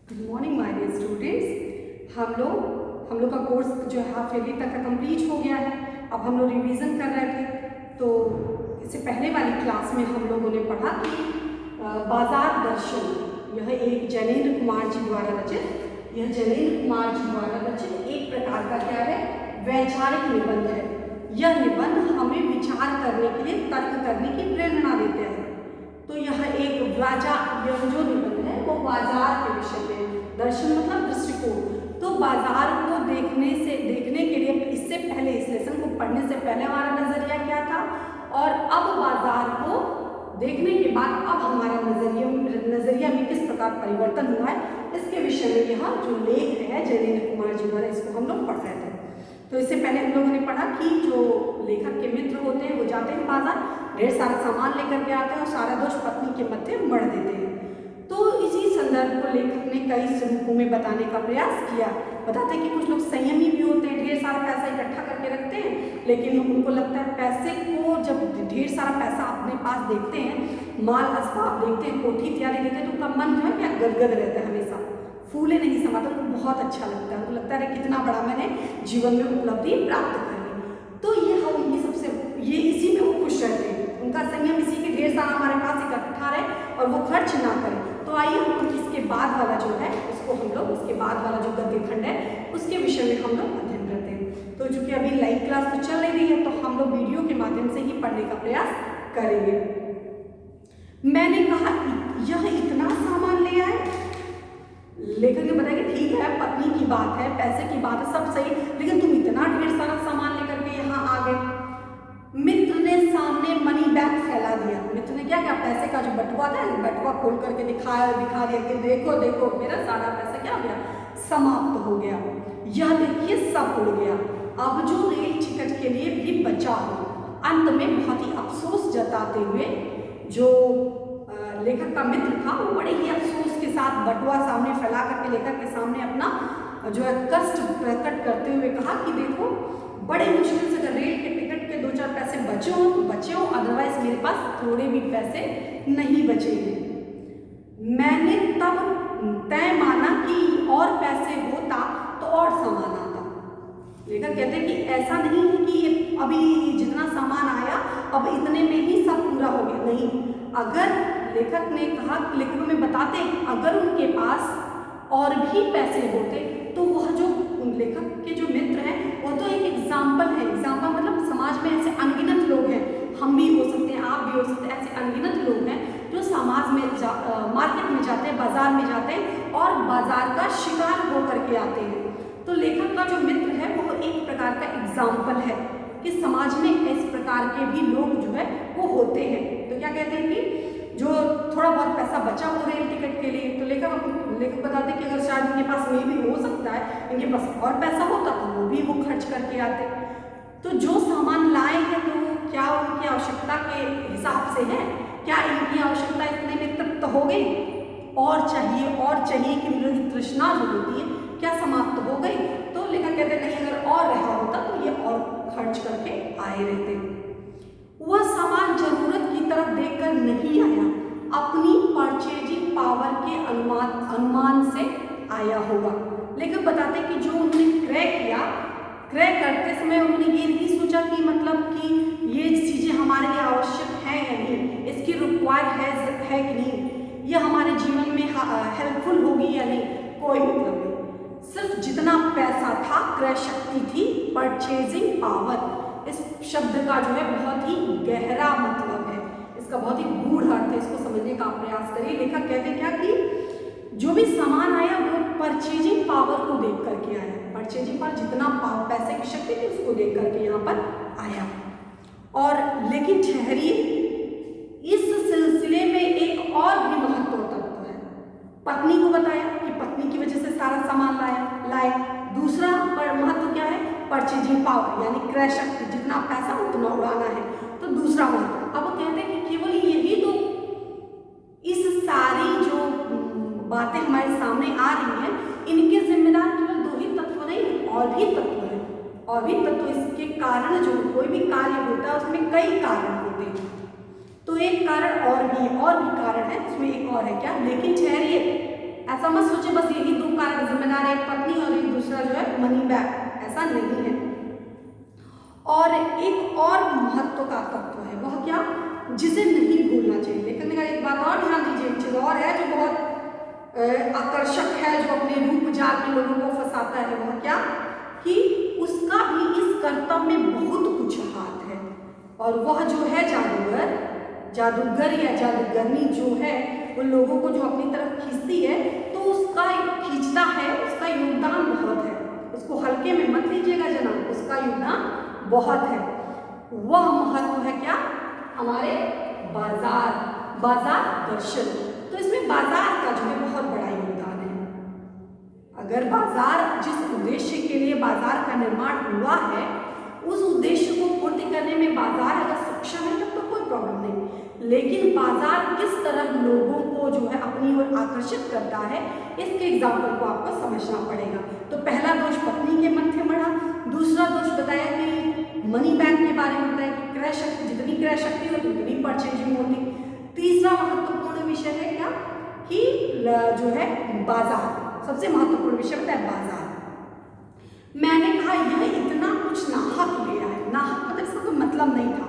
Good morning my dear students. हम लोग का कोर्स जो है हाफ ईयरली तक का कंप्लीट हो गया है। अब हम लोग रिवीजन कर रहे थे, तो इससे पहले वाली क्लास में हम लोगों ने पढ़ा कि बाजार दर्शन, यह एक जैनेन्द्र कुमार जी द्वारा रचित एक प्रकार का क्या है, वैचारिक निबंध है। यह निबंध हमें विचार करने के लिए, तर्क करने की प्रेरणा देते हैं। तो यह जो निबंध है वो बाजार के विषय में, दर्शन मतलब दृष्टिकोण। तो बाजार को देखने के लिए, इससे पहले इस लेसन को पढ़ने से पहले हमारा नजरिया क्या था, और अब बाजार को देखने के बाद अब हमारा नजरिया में किस प्रकार परिवर्तन हुआ है, इसके विषय में यह जो लेख है जैनेन्द्र कुमार जी द्वारा, इसको हम लोग पढ़ रहे थे। तो इससे पहले हम लोगों ने पढ़ा कि जो लेखक के मित्र होते हैं वो जाते हैं बाजार, ढेर सारा सामान लेकर के आते हैं और सारा दोष पत्नी के मध्य मढ़ देते हैं। तो इसी संदर्भ को लेखक ने कई रूपों में बताने का प्रयास किया। बताते हैं कि कुछ लोग संयमी भी होते हैं, ढेर सारा पैसा इकट्ठा करके रखते हैं, लेकिन उनको लगता है पैसे को, जब ढेर सारा पैसा अपने पास देखते हैं, माल असबाब देखते हैं, कोठी इत्यादि देखते हैं, तो उनका मन जो है क्या गदगद रहता है, हमेशा फूले नहीं समाता, उनको बहुत अच्छा लगता है। उनको लगता है कितना बड़ा मैंने जीवन में उपलब्धि प्राप्त कर ली। तो ये इसी में वो खुश रहते हैं। उनका संयम इसी के ढेर सारा हमारे पास इकट्ठा रहे और वो खर्च ना करें। तो आइए हम इसके बाद वाला जो है उसके बाद वाला जो गद्य खंड है उसके विषय में हम लोग अध्ययन करते हैं। तो चूंकि अभी लाइव क्लास तो चल नहीं रही है, तो हम लोग वीडियो के माध्यम से ही पढ़ने का प्रयास करेंगे। मैंने कहा यह इतना सामान ले आए। लेखक ने बताया कि ठीक है, पत्नी की बात है, पैसे की बात है, सब सही, लेकिन तुम इतना ढेर सारा सामान लेकर के यहाँ आ गए। मित्र ने सामने मनी बैग फैला दिया। मित्र ने क्या, पैसे का जो बटुआ था, बटुआ खोल करके दिखा दिया कि देखो देखो मेरा सारा पैसा क्या हो गया, समाप्त हो गया। यह देखिए सब उड़ गया, अब जो रेल टिकट के लिए भी बचा हो। अंत में बहुत ही अफसोस जताते हुए जो लेखक का मित्र था, वो बड़े ही अफसोस के साथ बटुआ सामने फैला करके लेखक के सामने अपना जो है कष्ट प्रकट करते हुए कहा कि देखो, बड़े मुश्किल से अगर रेल के टिकट के 2-4 पैसे बचे हो तो बचे हो, अदरवाइज मेरे पास थोड़े भी पैसे नहीं बचे हैं। मैंने तब तय माना कि और पैसे होता तो और सामान आता। लेखक कहते हैं कि ऐसा नहीं है कि अभी जितना सामान आया अब इतने में ही सब पूरा हो गया, नहीं। अगर लेखक ने कहा, लेखक में बताते अगर उनके पास और भी पैसे होते तो वह जो लेखक के जो मित्र हैं वो तो एक एग्जाम्पल है। एग्जाम्पल मतलब समाज में ऐसे अनगिनत लोग हैं, हम भी हो सकते हैं, आप भी हो सकते हैं, ऐसे अनगिनत लोग हैं जो समाज में मार्केट में जाते हैं, बाजार में जाते हैं और बाजार का शिकार होकर के आते हैं। तो लेखक का जो मित्र है वो एक प्रकार का एग्जाम्पल है कि समाज में इस प्रकार के भी लोग जो है वो होते हैं। तो क्या कहते हैं कि जो थोड़ा बहुत पैसा बचा हो रेल टिकट के लिए, तो लेखक बताते हैं कि अगर शायद इनके पास में भी हो सकता है, इनके पास और पैसा होता तो वो भी वो खर्च करके आते। तो जो सामान लाए हैं तो क्या उनकी आवश्यकता के हिसाब से है, क्या इनकी आवश्यकता इतने में तृप्त हो गई, और चाहिए कि उनकी तृष्णा जो होती है क्या समाप्त हो गई। तो लेखक कहते नहीं, अगर और रहा होता तो ये और खर्च करके आए रहते। वह सामान जरूरत की तरफ देखकर नहीं आया, अपनी परचेजिंग पावर के अनुमान से आया होगा। लेकिन बताते कि जो उन्होंने क्रय करते समय उन्होंने ये नहीं सोचा कि मतलब कि ये चीजें हमारे लिए आवश्यक है या नहीं, इसकी रिक्वायर्ड है कि नहीं, ये हमारे जीवन में हेल्पफुल होगी या नहीं, कोई मतलब नहीं। सिर्फ जितना पैसा था, क्रय शक्ति थी, परचेजिंग पावर, इस शब्द का जो है बहुत ही गहरा मतलब है, इसका बहुत ही गूढ़ अर्थ है, इसको समझने का प्रयास करिए। लेखक कहते हैं क्या कि जो भी सामान आया वो परचेजिंग पावर को देख करके आया, परचेजिंग पावर, जितना पैसे की शक्ति थी उसको देख करके यहाँ पर आया। और लेकिन ठहरिए, इस सिलसिले में एक और भी महत्वपूर्ण तत्व है। पत्नी को बताया कि पत्नी की वजह से सारा सामान लाए। दूसरा महत्व क्या है, परचेजिंग पावर यानी क्रय शक्ति, जितना पैसा उतना उड़ाना है। तो दूसरा महत्व, अब वो कहते हैं कि केवल यही तो, इस सारी जो बातें हमारे सामने आ रही हैं, इनके जिम्मेदार केवल 2 ही तत्व नहीं, और भी तत्व है, और भी तत्व। इसके कारण जो कोई भी कार्य होता है उसमें कई कारण होते हैं, तो एक कारण और भी कारण है, उसमें एक और है क्या, लेकिन ठहरिए, ऐसा ऐसा मत सोचे बस यही दो कारक जिम्मेदार है, एक पत्नी और एक दूसरा जो है मनी बैग, ऐसा नहीं है। और एक और महत्व का तत्व है, वह क्या, जिसे नहीं भूलना चाहिए। लेकिन एक बात और ध्यान दीजिए, एक चीज और है जो बहुत आकर्षक है, जो अपने रूप जाल में लोगों को फंसाता है, वह क्या, कि उसका भी इस कर्तव्य में बहुत कुछ हाथ है। और वह जो है जादूगर या जादूगरनी जो है, वो लोगों को जो अपनी तरफ खींचती है, तो उसका खींचता है, उसका योगदान बहुत है, उसको हल्के में मत लीजिएगा जनाब, उसका योगदान बहुत है। वह महत्व है क्या, हमारे बाजार दर्शन। तो इसमें बाजार का जो है बहुत बड़ा योगदान है। अगर बाजार, जिस उद्देश्य के लिए बाजार का निर्माण हुआ है, उस उद्देश्य को पूर्ति करने में बाजार अगर सक्षम है तब तो कोई प्रॉब्लम नहीं। लेकिन बाजार किस तरह लोगों को जो है अपनी ओर आकर्षित करता है, इसके एग्जाम्पल को आपको समझना पड़ेगा। तो पहला दोष पत्नी के मत्थे मढ़ा, दूसरा दोष बताया कि मनी बैग के बारे में बताया कि क्रय शक्ति, जितनी क्रय शक्ति होती उतनी परचेजिंग होती। तीसरा महत्वपूर्ण विषय है क्या, कि जो है बाजार, सबसे महत्वपूर्ण विषय बताया बाजार। मैंने कहा यह इतना कुछ नाहक ले आए, नाहक मतलब इसका कोई मतलब नहीं था,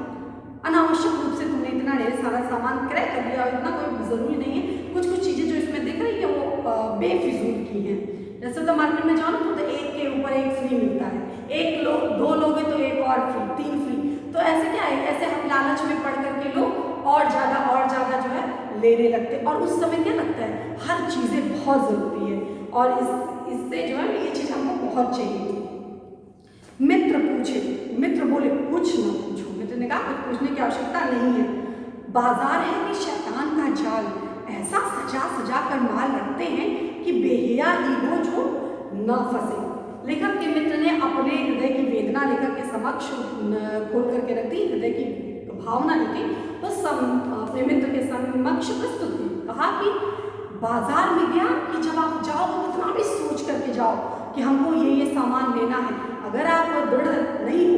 अनावश्यक रूप से तुमने इतना ढेर सारा सामान क्रय कर दिया, और इतना कोई जरूरी नहीं है। कुछ कुछ चीजें जो इसमें दिख रही है वो बेफिजूल की हैं। जैसे तो मार्केट में जाओ तो एक के ऊपर एक फ्री मिलता है, दो लोगे तो एक और फ्री, 3 फ्री। तो ऐसे क्या है, ऐसे हम लालच में पड़ करके लोग और ज्यादा जो है लेने लगते हैं। और उस समय क्या लगता है, हर चीजें बहुत जरूरी है, और इससे जो है ये चीज हमको बहुत चाहिए। मित्र बोले कुछ न पूछो। मित्र ने कहा कुछ पूछने की आवश्यकता नहीं है। बाजार है कि शैतान का जाल, ऐसा सजा कर माल रखते हैं कि बेहिया ही हो जो न फंसे। लेखक के मित्र ने अपने हृदय की वेदना लेखक के समक्ष खोल करके रख दी, हृदय की भावना जो थी वो अपने मित्र के समक्ष प्रस्तुत की। कहा कि बाजार में गया कि जब आप जाओ तो कितना भी सोच करके जाओ कि हमको ये सामान लेना है। अगर आप दृढ़ नहीं हो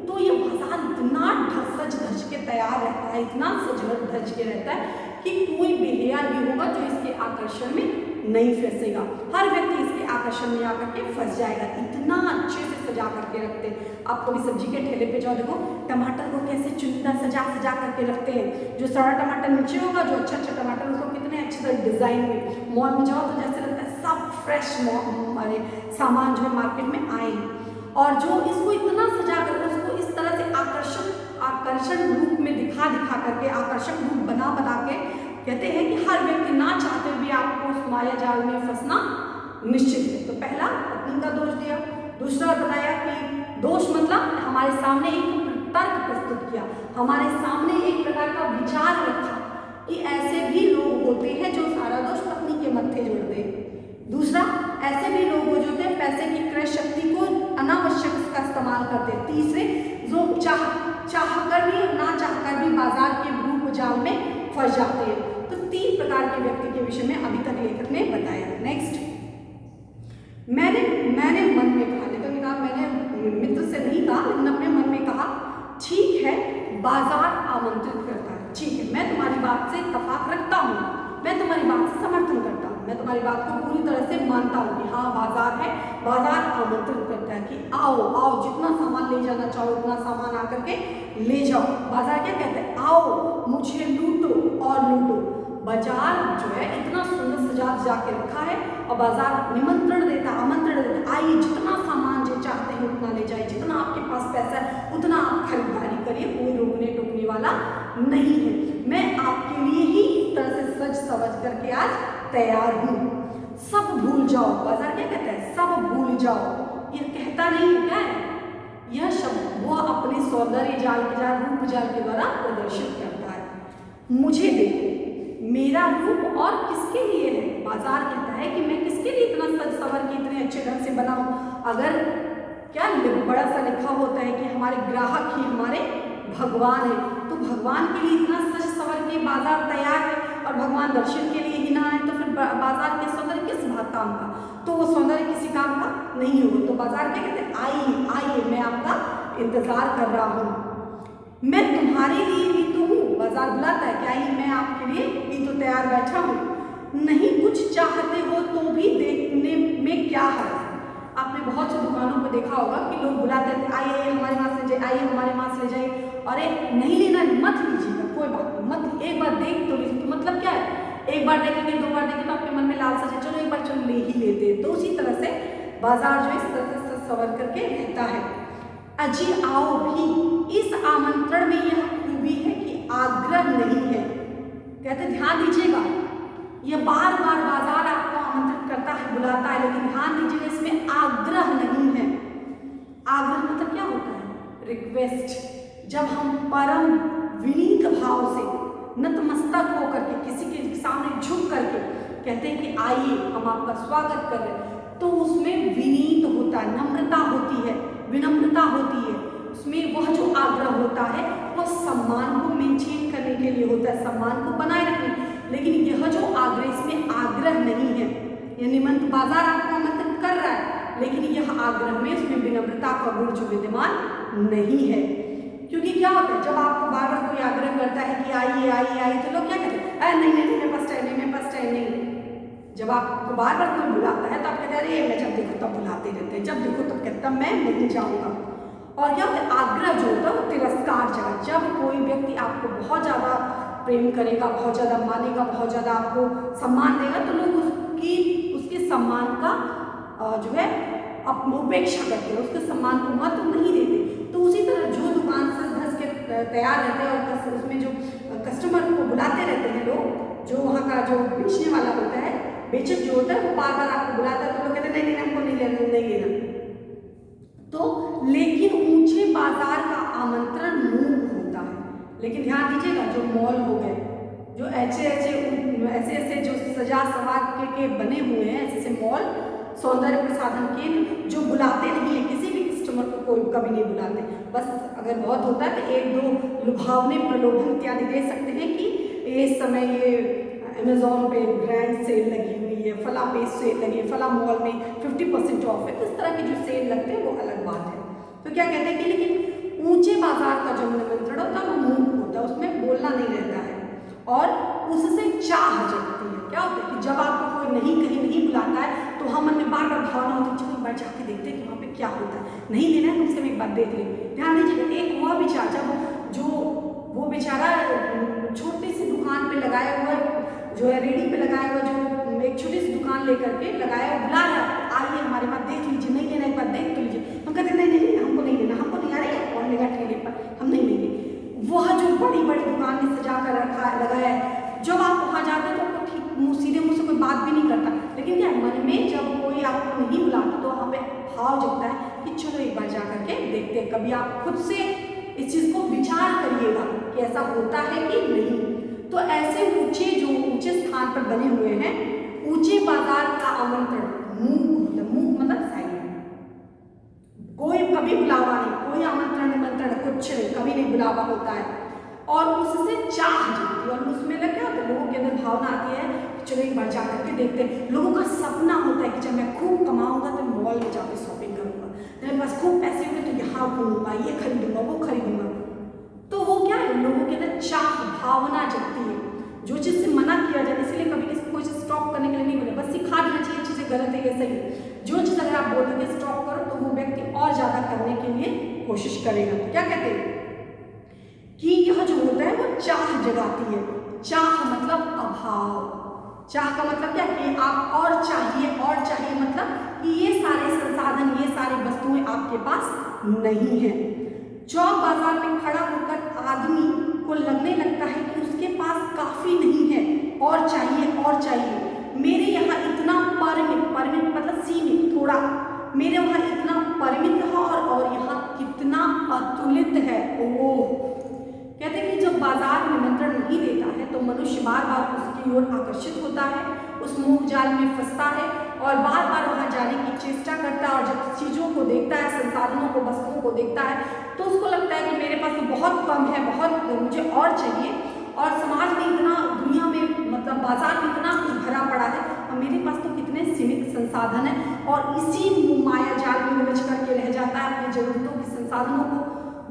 तो ये बाजार इतना सज धज के तैयार रहता है, इतना सज धज के रहता है कि कोई बेहिया ही होगा जो इसके आकर्षण में नहीं फंसेगा। हर व्यक्ति इसके आकर्षण में आकर के फंस जाएगा, इतना अच्छे से सजा करके रखते हैं। आप कभी सब्जी के ठेले पे जाओ, देखो टमाटर को कैसे चुनिंदा सजा करके रखते हैं। जो सड़ा टमाटर नीचे होगा, जो अच्छा टमाटर, उसको कितने अच्छे तरह डिजाइन में। मॉल में जाओ तो जैसे लगता है सब फ्रेश सामान जो है मार्केट में आए हैं। और जो इसको इतना सजा कर उसको इस तरह से आकर्षण रूप में दिखा करके, आकर्षक रूप बना के कहते हैं कि हर व्यक्ति ना चाहते भी आपको उस माया जाल में फंसना निश्चित है। तो पहला पत्नी का दोष दिया। दूसरा बताया कि दोष मतलब हमारे सामने एक तर्क प्रस्तुत किया, हमारे सामने एक प्रकार का विचार रखा कि ऐसे भी लोग होते हैं जो सारा दोष पत्नी के मत्थे जोड़ दे। दूसरा, ऐसे भी लोग होते हैं पैसे की क्रय शक्ति को अनावश्यक इसका इस्तेमाल करते हैं। तीसरे, जो चाह कर भी ना चाह कर भी बाजार के रूप जाल में फंस जाते हैं। तो 3 प्रकार के व्यक्ति के विषय में अभी तक लेखक ने बताया। नेक्स्ट, मैंने मन में कहा, लेखक ने कहा मैंने मित्र से नहीं कहा लेकिन अपने मन में कहा, ठीक है बाजार आमंत्रित करता है, ठीक है मैं तुम्हारी बात से इत्तेफाक रखता हूँ, मैं तुम्हारी बात से समर्थन करता हूँ, मैं तुम्हारी बात को पूरी तरह से मानता हूँ कि हाँ बाजार है, बाजार आमंत्रित करता है कि आओ जितना सामान ले जाना चाहो उतना सामान आकर के ले जाओ। बाजार क्या कहते हैं, आओ मुझे लूटो और लूटो। बाजार जो है इतना सुंदर सजा के रखा है और बाजार निमंत्रण देता, आमंत्रण देता, आइए जितना सामान जो चाहते हैं उतना ले जाइए, जितना आपके पास पैसा है उतना आप खरीदारी करिए, कोई रोकने टोकने वाला नहीं है। मैं आपके लिए ही इस तरह से सज सवज करके आज तैयार हूँ। सब भूल जाओ, बाजार क्या कहता है, सब भूल जाओ। ये कहता नहीं है, क्या है यह शब्द वो अपने सौंदर्य जाल के रूप जाल के द्वारा प्रदर्शित करता है। मुझे देखो, मेरा रूप और किसके लिए है। बाजार कहता है कि मैं किसके लिए इतना सज सवर के इतने अच्छे ढंग से बनाऊं। अगर क्या बड़ा सा लिखा होता है कि हमारे ग्राहक ही हमारे भगवान है, तो भगवान के लिए इतना सज सवर के बाजार तैयार है और भगवान दर्शन के लिए ही ना है, तो फिर बाजार के सौंदर्य किस काम का, तो वो सौंदर्य किसी काम का नहीं होगा। तो बाजार क्या कहते हैं, आइए मैं आपका इंतजार कर रहा हूँ, मैं तुम्हारे लिए ही तो हूँ। बाजार बुलाता है कि आइए मैं आपके लिए भी तो तैयार बैठा हूँ। नहीं कुछ चाहते हो तो भी देखने में क्या है। आपने बहुत सी दुकानों पर देखा होगा कि लोग बुलाते हैं, आइए हमारे वहाँ से ले जाइए, आइए हमारे वहाँ से ले जाइए। अरे नहीं लेना, मत लीजिएगा, कोई बात नहीं, मत, एक बार देख तो लीजिए। तो मतलब क्या है, एक बार देखेंगे, दो बार देखेंगे तो आपके मन में लालसा है, चलो एक बार चलो ले ही लेते हैं। तो उसी तरह से बाजार जो है इस तरह से सवर करके रहता है। अजी आओ भी, इस आमंत्रण में यह खूबी है कि आग्रह नहीं है। कहते ध्यान दीजिएगा, ये बार बार बाजार आपको आमंत्रित करता है, बुलाता है, लेकिन ध्यान दीजिएगा इसमें आग्रह नहीं है। आग्रह मतलब क्या होता है, रिक्वेस्ट। जब हम परम विनीत भाव से नतमस्तक होकर के किसी के सामने झुक करके कहते हैं कि आइए हम आपका स्वागत कर रहे हैं, तो उसमें विनीत होता है, नम्रता होती है, विनम्रता होती है। उसमें वह जो आग्रह होता है वह सम्मान को मेंटेन करने के लिए होता है, सम्मान को बनाए रखने। लेकिन यह जो आग्रह, इसमें आग्रह नहीं है। यह निमंत्रण, बाजार आपको आमंत्रित कर रहा है, लेकिन यह आग्रह में उसमें विनम्रता का गुण जो विद्यमान नहीं है। क्योंकि क्या होता है, जब आपको बार बार कोई आग्रह करता है कि आइए आइए आइए, तो लोग क्या कहते हैं, अरे नहीं नहीं मेरे पास टाइम नहीं, मेरे पास टाइम नहीं। जब आपको बार बार कोई बुलाता है तो आप कहते हैं अरे मैं जब देखो तब बुलाते रहते हैं, जब देखो तब कहता मैं नहीं जाऊँगा। और क्या होता है, आग्रह जो होता है वो तिरस्कार जगह। जब कोई व्यक्ति आपको बहुत ज़्यादा प्रेम करेगा, बहुत ज़्यादा मानेगा, बहुत ज़्यादा आपको सम्मान देगा, तो लोग उसके सम्मान का जो है उपेक्षा करते हैं, उसके सम्मान को महत्व नहीं देते। तो उसी तरह जो दुकान से धस के तैयार रहते हैं और उसमें जो कस्टमर को बुलाते रहते हैं लोग, जो वहाँ का जो बेचने वाला होता है, बेचक जो होता है, वो बार बार आपको बुलाता है, तो लोग कहते हैं नहीं नहीं हमको नहीं लेना, नहीं लेना। तो लेकिन ऊंचे बाजार का आमंत्रण मूक होता है। लेकिन ध्यान दीजिएगा, जो मॉल हो गए, जो ऐसे जो सजा सवार के बने हुए हैं, ऐसे मॉल, सौंदर्य प्रसाधन केंद्र, जो बुलाते नहीं है किसी भी कस्टमर को, कोई कभी नहीं बुलाते। बस अगर बहुत होता है तो एक दो लुभावने प्रलोभन इत्यादि दे सकते हैं कि इस समय ये अमेजोन पे ग्रैंड सेल लगी हुई है, फला पे सेल लगी है, फला मॉल में 50% ऑफ है। इस तरह की जो सेल लगते हैं वो अलग बात है। तो क्या कहते हैं कि लेकिन ऊंचे बाजार का जो निमंत्रण होता है वो मूक होता है, उसमें बोलना नहीं रहता है और उससे चाह जगती है। क्या होता है कि जब आपको कोई कहीं नहीं बुलाता है तो हम मन में बार बार भावना होती है, चलो एक बार जाके देखते हैं कि वहाँ पे क्या होता है, नहीं लेना है कम से कम एक बार देख ले। ध्यान दीजिएगा, एक वह बेचारा वो बेचारा छोटी सी दुकान पे लगाया हुआ, जो है रेडी पे लगाया हुआ, जो एक छोटी सी दुकान लेकर के लगाया, बुला रहा है, आइए हमारे पास देख लीजिए, नहीं लेना एक बार देख तो लीजिए। हम कहते नहीं नहीं हमको नहीं लेना, हमको नहीं आ रहा है, कौन लेगा ठेले पर, हम नहीं लेंगे। वह जो बड़ी बड़ी दुकान में सजा कर रखा है, लगाया है, जब आप वहाँ जाते हैं तो आपको ठीक सीधे मुँह से कोई बात भी नहीं करता, लेकिन क्या मन में जब कोई आपको नहीं बुलाता तो हमें भाव जगता है कि चलो एक बार जा करके देखते हैं। कभी आप खुद से इस चीज़ को विचार करिएगा कि ऐसा होता है कि नहीं। तो ऐसे ऊंचे स्थान पर बने हुए हैं, ऊंचे बाजार का आमंत्रण मूक मतलब साइलेंट, कोई कभी बुलावा नहीं, कोई आमंत्रण निमंत्रण कुछ नहीं, कभी नहीं बुलावा होता है। और उससे चाह जगती है, और उसमें लग क्या होता है, लोगों के अंदर भावना आती है चलो एक बार जा करके देखते हैं। लोगों का सपना होता है कि जब मैं खूब कमाऊंगा तो मॉल में जाकर शॉपिंग करूंगा, मेरे पास खूब पैसे होंगे तो यहाँ घूमूंगा, ये खरीदूंगा, वो खरीदूंगा। तो वो क्या है, लोगों के अंदर चाह भावना जगती है। जो चीज़ से मना किया जाए, इसलिए कभी किसी को कोई चीज़ स्टॉप करने के लिए नहीं बोले, बस सिखा देना चाहिए चीज़ें गलत है ये सही है। जो चीज़ अगर आप बोल देंगे स्टॉप करो तो वो व्यक्ति और ज़्यादा करने के लिए कोशिश करेगा। तो क्या कहते हैं कि यह जो होता है वो चाह जगाती है। चाह मतलब अभाव, चाह का मतलब क्या कि आप और चाहिए मतलब कि ये सारे संसाधन, ये सारी वस्तुएं आपके पास नहीं है। चौक बाजार में खड़ा होकर आदमी को लगने लगता है कि उसके पास काफी नहीं है, और चाहिए। मेरे यहाँ इतना परिमित मतलब सीमित, थोड़ा, मेरे वहाँ इतना परिमित है और यहाँ कितना अतुलित है। ओह, कहते हैं कि जब बाजार निमंत्रण नहीं देता है तो मनुष्य बार बार उसकी ओर आकर्षित होता है, उस मोह जाल में फंसता है और बार बार वहाँ जाने की चेष्टा करता है। और जब चीज़ों को देखता है, संसाधनों को, वस्तुओं को देखता है, तो उसको लगता है कि मेरे पास तो बहुत कम है, बहुत मुझे और चाहिए, और समाज में इतना, दुनिया में मतलब बाजार में इतना कुछ भरा पड़ा है और मेरे पास तो कितने सीमित संसाधन है। और इसी माया जाल में उलझ करके रह जाता है, अपनी जरूरतों के संसाधनों को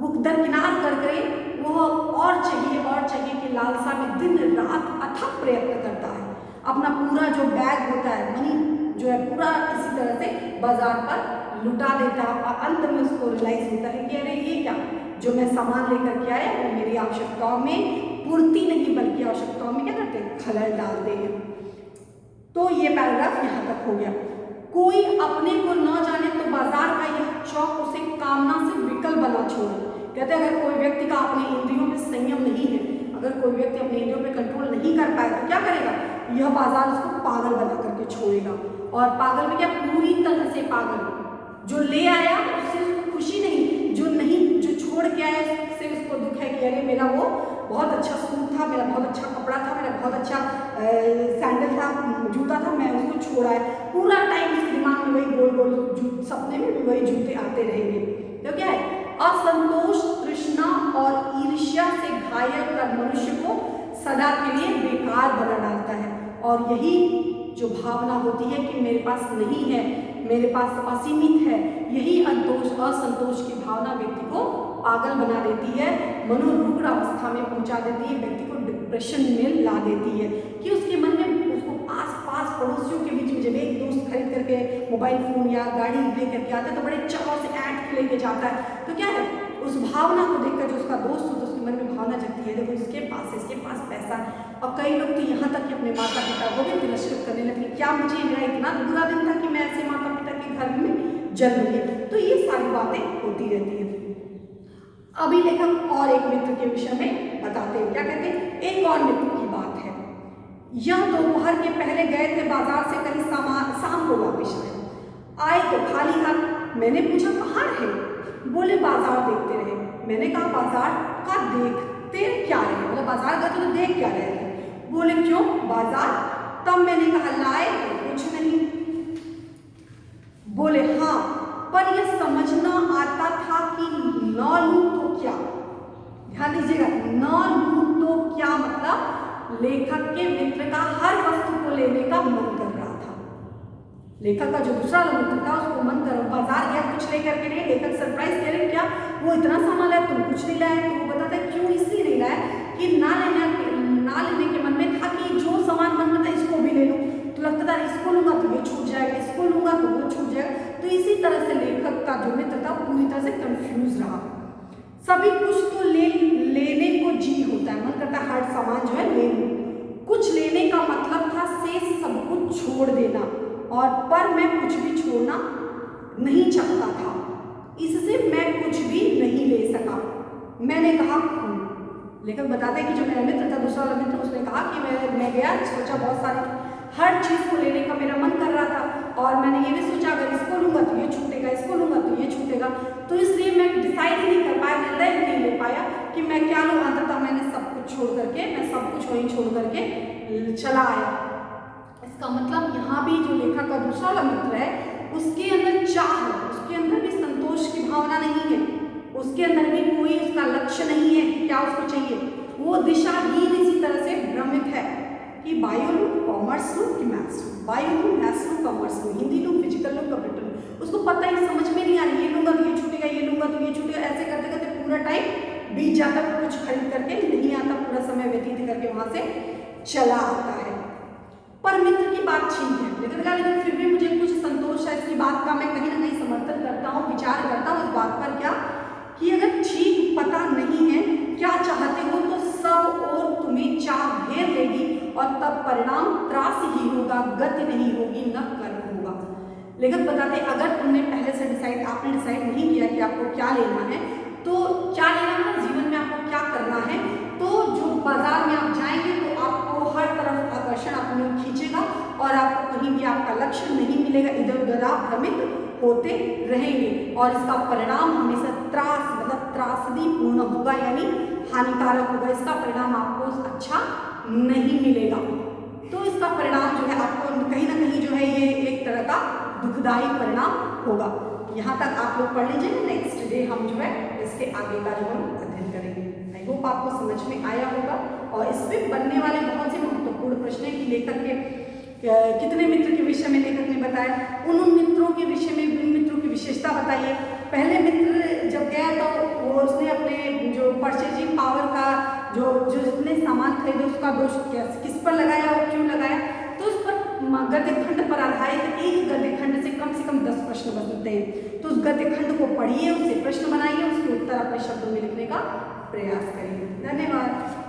वो दरकिनार करके वो और चाहिए की लालसा में दिन रात अथक प्रयत्न करता है। अपना पूरा जो बैग होता देता है, मनी जो है पूरा इसी तरह से बाजार पर लुटा देता है और अंत में उसको रियलाइज होता है कि अरे ये क्या, जो मैं सामान लेकर के आया वो मेरी आवश्यकताओं में पूर्ति नहीं बल्कि आवश्यकताओं में क्या करते हैं, खलल डालते हैं। तो ये पैराग्राफ यहाँ तक हो गया। कोई अपने को न जाने तो बाजार का यह चौक उसे कामना से विकल बना छोड़े। कहते हैं अगर कोई व्यक्ति का अपने इंद्रियों में संयम नहीं है, अगर कोई व्यक्ति अपने इंद्रियों पे कंट्रोल नहीं कर पाए तो क्या करेगा, यह बाजार उसको पागल बना करके छोड़ेगा। और पागल में क्या, पूरी तरह से पागल। जो ले आया उससे उसको खुशी नहीं, जो नहीं, जो छोड़ के आया उससे उसको दुख है कि अरे मेरा वो बहुत अच्छा सूट था, मेरा बहुत अच्छा कपड़ा था, मेरा बहुत अच्छा सैंडल था, जूता था, मैं उसको छोड़ा है। पूरा टाइम उसके दिमाग में वही गोल गोल सपने में भी वही जूते आते रहेंगे। तो क्या है, असंतोष, तृष्णा और ईर्ष्या से घायल कर मनुष्य को सदा के लिए बेकार बना डालता है। और यही जो भावना होती है कि मेरे पास नहीं है, मेरे पास असीमित है, यही असंतोष की भावना व्यक्ति को पागल बना देती है, मनोरुग्ण अवस्था में पहुंचा देती है, व्यक्ति को डिप्रेशन में ला देती है कि उसके मन में उसको आस पास पड़ोसियों के बीच में जब एक दोस्त खरीद करके मोबाइल फोन या गाड़ी लेकर के आता है तो बड़े चाव से ऐड लेके जाता है। तो क्या है, उस भावना को देखकर जो उसका दोस्त होता है उसके मन में भावना जगती है, देखो इसके पास पैसा है। और कई लोग तो यहाँ तक कि अपने माता पिता को भी तिरस्कृत करने लगे, क्या मुझे मेरा इतना बुरा दिन था कि मैं ऐसे माता पिता के घर में जन्म लिया। तो ये सारी बातें होती रहती है। अभी लेखक और एक मित्र के विषय में बताते हैं, क्या कहते हैं, एक और मित्र की बात है। यह दोपहर के पहले गए थे बाजार से कहीं सामान, शाम को वापस आए तो खाली हाथ। मैंने पूछा कहाँ रहे, बोले बाजार देखते रहे। मैंने कहा बाजार का देखते क्या रहे, मतलब बाजार गए तो देख क्या रहे थे। बोले क्यों बाजार, तब मैंने कहा लाए तो कुछ नहीं। बोले हाँ, पर यह समझना आता था कि न लूं तो क्या। ध्यान दीजिएगा, न लूं तो क्या मतलब लेखक के मित्र का हर वस्तु को लेने का मन कर रहा था। लेखक का जो दूसरा मित्र था उसको मन कर, बाजार गया कुछ लेकर के नहीं, लेखक सरप्राइज कह रहे क्या वो इतना सामान लाया तुम कुछ नहीं लाए। तो वो बताता है क्यों इसलिए नहीं लाया कि ना लेने के मन में था कि जो सामान मन में था इसको भी ले लूं, तो लगता था इसको लूंगा तो ये छूट जाएगा, इसको लूंगा तो वो छूट जाएगा। तो इसी तरह से लेखक का जो मित्र था पूरी तरह से कंफ्यूज रहा। सभी कुछ तो लेने को जी होता है, मन करता है हर सामान जो है ले लूं। कुछ लेने का मतलब था शेष सब कुछ छोड़ देना, और पर मैं कुछ भी छोड़ना नहीं चाहता था, इससे मैं कुछ भी नहीं ले सका। मैंने कहा लेखक बताते हैं कि जो मेरा मित्र था, दूसरा वाला मित्र, उसने कहा कि मैं गया, सोचा बहुत सारी हर चीज़ को लेने का मेरा मन कर रहा था, और मैंने ये भी सोचा अगर इसको लूँगा तो ये छूटेगा, इसको लूँगा तो ये छूटेगा। तो इसलिए मैं डिसाइड ही नहीं कर पाया, निर्णय ही नहीं ले पाया कि मैं क्या लूँ। अंततः मैंने सब कुछ छोड़ करके, मैं सब कुछ वहीं छोड़ करके चला आया। इसका मतलब यहाँ भी जो लेखक का दूसरा वाला मित्र है उसके अंदर चाह है, उसके अंदर भी संतोष की भावना नहीं है, उसके अंदर भी कोई उसका लक्ष्य नहीं है कि क्या उसको चाहिए। वो दिशाहीन इसी तरह से भ्रमित है कि बायो लूँ, कॉमर्स लूँ कि मैथ्स लूँ, बायो लूँ, मैथ्स लूँ, कॉमर्स लूँ, हिंदी लूँ, फिजिकल लूँ, कंप्यूटर लूँ। उसको पता ही समझ में नहीं आ रही, ये लूँगा तो ये छूटेगा, ये लूँगा तो ये छूटेगा। ऐसे करते करते पूरा टाइम बीत जाता है, कुछ खरीद करके नहीं आता, पूरा समय व्यतीत करके वहाँ से चला आता है। पर मित्र की बात ठीक है, लेकिन फिर भी मुझे कुछ संतोष है इसकी बात का। मैं कहीं ना कहीं समर्थन करता हूँ, विचार करता हूँ इस बात पर क्या कि अगर ठीक पता नहीं है क्या चाहते हो तो सब और तुम्हें चाह घेर लेगी और तब परिणाम त्रास ही होगा, गति नहीं होगी, न कर्म होगा। लेखक बताते अगर तुमने पहले से आपने डिसाइड नहीं किया कि आपको क्या लेना है, तो क्या लेना है जीवन में, आपको क्या करना है, तो जो बाजार में आप जाएंगे तो आपको हर तरफ आकर्षण अपनी ओर खींचेगा और आपको कहीं भी आपका लक्ष्य नहीं मिलेगा, इधर उधर आप भ्रमित होते रहेंगे और इसका परिणाम हमेशा त्रास मतलब त्रासदी पूर्ण होगा, यानी हानिकारक होगा। इसका परिणाम आपको अच्छा नहीं मिलेगा। तो इसका परिणाम जो है आपको कहीं ना कहीं जो है ये एक तरह का दुखदायी परिणाम होगा। यहाँ तक आप लोग पढ़ लीजिए, नेक्स्ट डे हम जो है इसके आगे का जो हम अध्ययन करेंगे। आई होप आपको समझ में आया होगा। और इसमें बनने वाले बहुत से महत्वपूर्ण प्रश्न है कि लेखक के कितने मित्र के विषय में लेखक ने बताया, उन मित्रों के विषय में उन मित्रों की विशेषता बताइए। पहले मित्र जब गया तो वो उसने अपने जो परचेजिंग पावर का जो जितने सामान खरीदे उसका दोष किस पर लगाया और क्यों लगाया, तो उस पर गद्य खंड एक गद्य खंड से कम 10 प्रश्न बनते हैं। तो उस गद्य खंड को पढ़िए, उससे प्रश्न बनाइए, उसके उत्तर अपने शब्दों में लिखने का प्रयास करिए। धन्यवाद।